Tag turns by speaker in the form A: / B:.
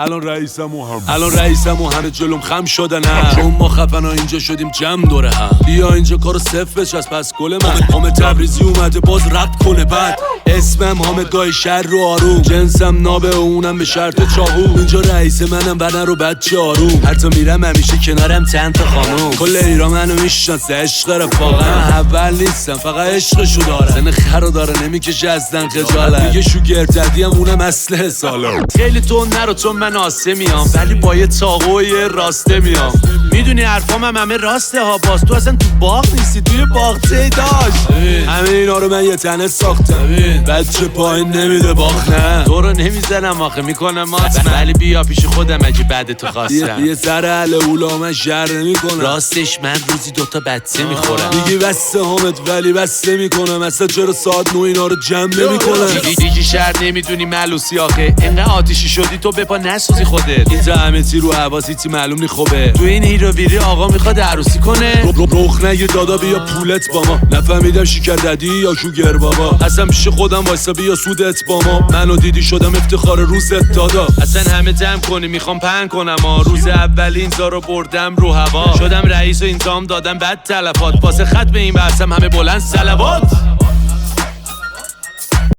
A: الان رئیسم و همه جلوم خم شدن چون ما خفنا اینجا شدیم جمع دوره هم. بیا اینجا کارو صفر بچسب پس گل من. حامد تبریزی اومده باز رپ کنه بد. اسمم حامد گای شر رو آروم. جنسم نابه و اونم به شرط چاهو. اینجا رئیس منم بدن رو بچه آروم. هر تا میرم همیشه کنارم چند تا خانوم. کل ایران منو میشناسه عشق رفاقم. اول نیستم فقط عشقشو دارم. سن خرو داره نمیکشه اصلا خجالت. میگه شوگرددی هم اونم اصل سالا. خیلی تو نرو چون من آسه میام ولی با یه چاقو و یه راسته میام. میدونی حرفام همه راسته ها. باز تو اصلا تو باغ نیستی توی باغچه داشت. همه اینا رو من یه تنه ساختم. بچه پایین نمیده باخ نه. تو رو نمیزنم آخه میکنم مات ولی بیا پیش خودم اگه بعد تو خواستم. یه سر اهل اولا من شر نمیکنم. راستش من روزی دوتا بچه میخورم. میگی بسته حامد ولی بسته میکنم. اصلا چرا ساعت 9 اینا رو جمع نمیکنم. دیگه شهر نمیدونی ملوسی آخه. انقدر آتیشی شدی تو بپا نسوزی خودت. اینجا همه تی رو حواسیتی معلوم نی خوبه. تو این هیرو ویری آقا میخواد عروسی کنه. رخ نگیر دادا بیا پولت با ما. نفهمیدم شکرددی یا شوگر بابا. اصلا پیش خودم وایسا بیا سودت با ما. منو دیدی شدم افتخار روزت دادا. اصلا همه جمع کنی میخوام پهن کنم روز اولین زارو بردم رو هوا. شدم رئیس و انتقام دادم بعد تلفات. واسه خط به این بحثم همه بلند صلوات.